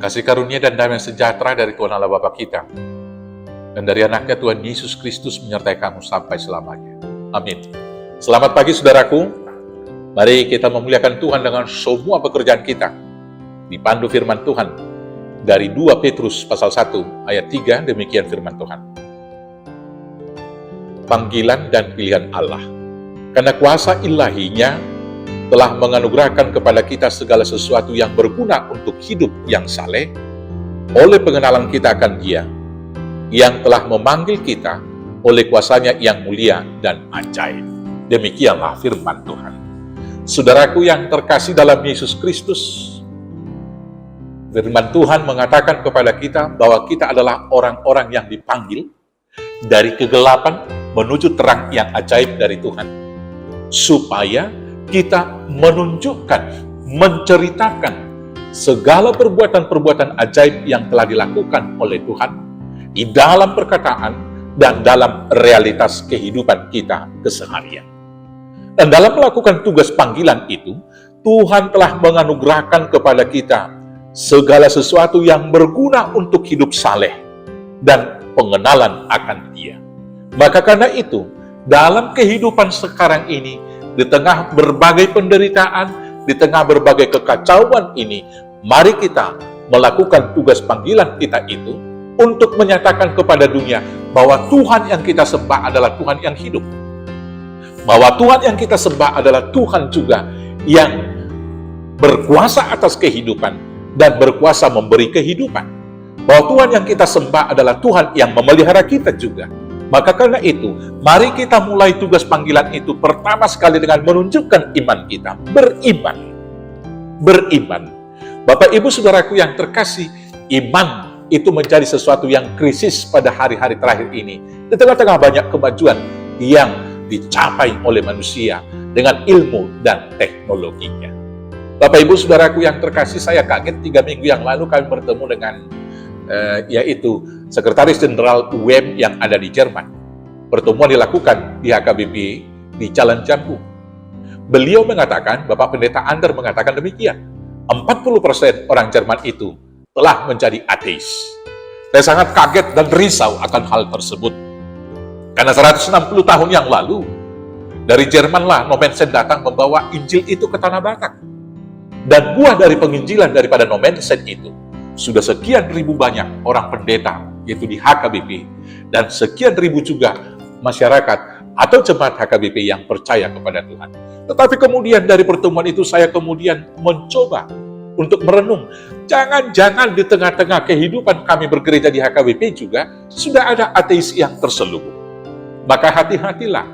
Kasih karunia dan damai sejahtera dari Tuhan Allah Bapa kita dan dari anaknya Tuhan Yesus Kristus menyertai kamu sampai selamanya. Amin. Selamat pagi saudaraku. Mari kita memuliakan Tuhan dengan semua pekerjaan kita. Dipandu firman Tuhan dari 2 Petrus pasal 1 ayat 3, demikian firman Tuhan. Panggilan dan pilihan Allah. Karena kuasa ilahinya telah menganugerahkan kepada kita segala sesuatu yang berguna untuk hidup yang saleh, oleh pengenalan kita akan Dia, yang telah memanggil kita oleh kuasanya yang mulia dan ajaib. Demikianlah firman Tuhan. Saudaraku yang terkasih dalam Yesus Kristus, firman Tuhan mengatakan kepada kita bahwa kita adalah orang-orang yang dipanggil dari kegelapan menuju terang yang ajaib dari Tuhan, supaya kita menunjukkan, menceritakan segala perbuatan-perbuatan ajaib yang telah dilakukan oleh Tuhan di dalam perkataan dan dalam realitas kehidupan kita keseharian. Dan dalam melakukan tugas panggilan itu, Tuhan telah menganugerahkan kepada kita segala sesuatu yang berguna untuk hidup saleh dan pengenalan akan Dia. Maka karena itu, dalam kehidupan sekarang ini, di tengah berbagai penderitaan, di tengah berbagai kekacauan ini, mari kita melakukan tugas panggilan kita itu untuk menyatakan kepada dunia bahwa Tuhan yang kita sembah adalah Tuhan yang hidup. Bahwa Tuhan yang kita sembah adalah Tuhan juga yang berkuasa atas kehidupan dan berkuasa memberi kehidupan. Bahwa Tuhan yang kita sembah adalah Tuhan yang memelihara kita juga. Maka karena itu, mari kita mulai tugas panggilan itu pertama sekali dengan menunjukkan iman kita. Beriman. Beriman. Bapak, Ibu, Saudaraku yang terkasih, iman itu menjadi sesuatu yang krisis pada hari-hari terakhir ini. Di tengah-tengah banyak kemajuan yang dicapai oleh manusia dengan ilmu dan teknologinya. Bapak, Ibu, Saudaraku yang terkasih, saya kaget 3 minggu yang lalu kami bertemu dengan yaitu Sekretaris Jenderal UM yang ada di Jerman. Pertemuan dilakukan di HKBP di Jalan Jambu. Beliau mengatakan, Bapak Pendeta Ander mengatakan demikian, 40% orang Jerman itu telah menjadi ateis. Saya sangat kaget dan risau akan hal tersebut. Karena 160 tahun yang lalu, dari Jermanlah Nommensen datang membawa Injil itu ke Tanah Batak. Dan buah dari penginjilan daripada Nommensen itu, sudah sekian ribu banyak orang pendeta, yaitu di HKBP, dan sekian ribu juga masyarakat atau jemaat HKBP yang percaya kepada Tuhan. Tetapi kemudian dari pertemuan itu saya kemudian mencoba untuk merenung, jangan-jangan di tengah-tengah kehidupan kami bergereja di HKBP juga sudah ada ateis yang terselubung. Maka hati-hatilah,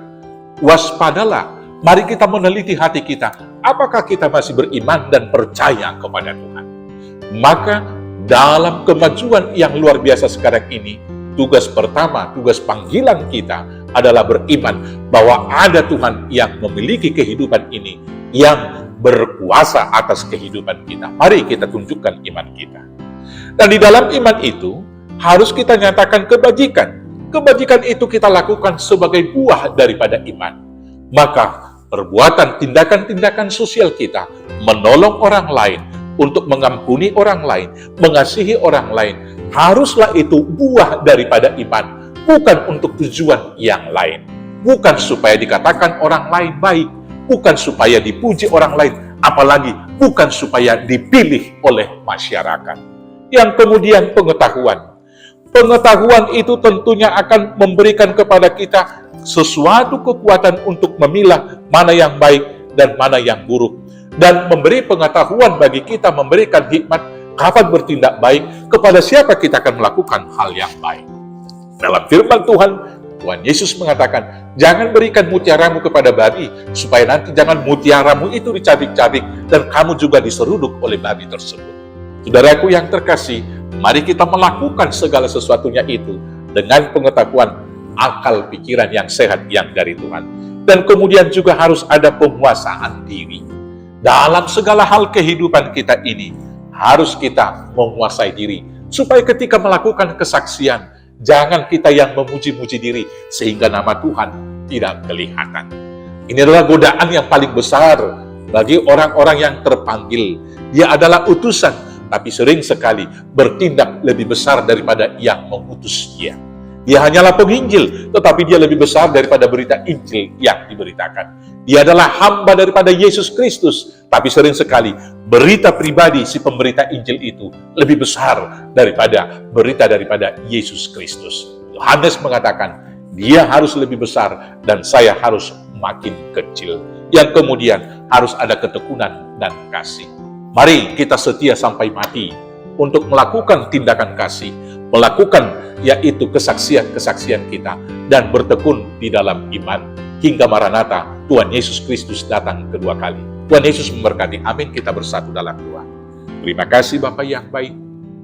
waspadalah, mari kita meneliti hati kita, apakah kita masih beriman dan percaya kepada Tuhan. Maka dalam kemajuan yang luar biasa sekarang ini, tugas pertama, tugas panggilan kita adalah beriman bahwa ada Tuhan yang memiliki kehidupan ini, yang berkuasa atas kehidupan kita. Mari kita tunjukkan iman kita. Dan di dalam iman itu, harus kita nyatakan kebajikan. Kebajikan itu kita lakukan sebagai buah daripada iman. Maka perbuatan, tindakan-tindakan sosial kita, menolong orang lain, untuk mengampuni orang lain, mengasihi orang lain, haruslah itu buah daripada iman, bukan untuk tujuan yang lain. Bukan supaya dikatakan orang lain baik, bukan supaya dipuji orang lain, apalagi bukan supaya dipilih oleh masyarakat. Yang kemudian pengetahuan. Pengetahuan itu tentunya akan memberikan kepada kita sesuatu kekuatan untuk memilah mana yang baik dan mana yang buruk. Dan memberi pengetahuan bagi kita, memberikan hikmat kapan bertindak baik, kepada siapa kita akan melakukan hal yang baik. Dalam firman Tuhan, Tuhan Yesus mengatakan, jangan berikan mutiaramu kepada babi, supaya nanti jangan mutiaramu itu dicabik-cabik, dan kamu juga diseruduk oleh babi tersebut. Saudaraku yang terkasih, mari kita melakukan segala sesuatunya itu dengan pengetahuan, akal pikiran yang sehat yang dari Tuhan. Dan kemudian juga harus ada penguasaan diri. Dalam segala hal kehidupan kita ini, harus kita menguasai diri. Supaya ketika melakukan kesaksian, jangan kita yang memuji-muji diri, sehingga nama Tuhan tidak kelihatan. Ini adalah godaan yang paling besar bagi orang-orang yang terpanggil. Dia adalah utusan, tapi sering sekali bertindak lebih besar daripada yang mengutus dia. Dia hanyalah penginjil, tetapi dia lebih besar daripada berita Injil yang diberitakan. Dia adalah hamba daripada Yesus Kristus, tapi sering sekali berita pribadi si pemberita Injil itu lebih besar daripada berita daripada Yesus Kristus. Yohanes mengatakan, dia harus lebih besar dan saya harus makin kecil. Yang kemudian harus ada ketekunan dan kasih. Mari kita setia sampai mati untuk melakukan tindakan kasih, melakukan yaitu kesaksian-kesaksian kita, dan bertekun di dalam iman hingga Maranatha, Tuhan Yesus Kristus datang kedua kali. Tuhan Yesus memberkati. Amin. Kita bersatu dalam doa. Terima kasih Bapa yang baik.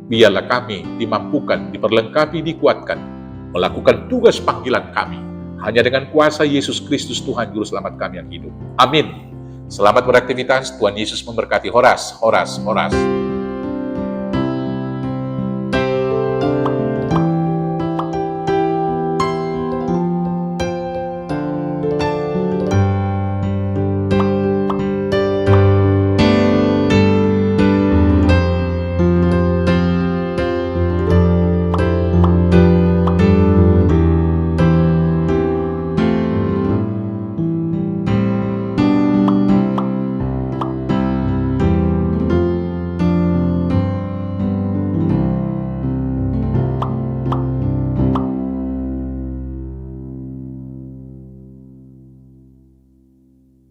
Biarlah kami dimampukan, diperlengkapi, dikuatkan melakukan tugas panggilan kami hanya dengan kuasa Yesus Kristus, Tuhan Juru Selamat kami yang hidup. Amin. Selamat beraktivitas. Tuhan Yesus memberkati. Horas, horas, horas.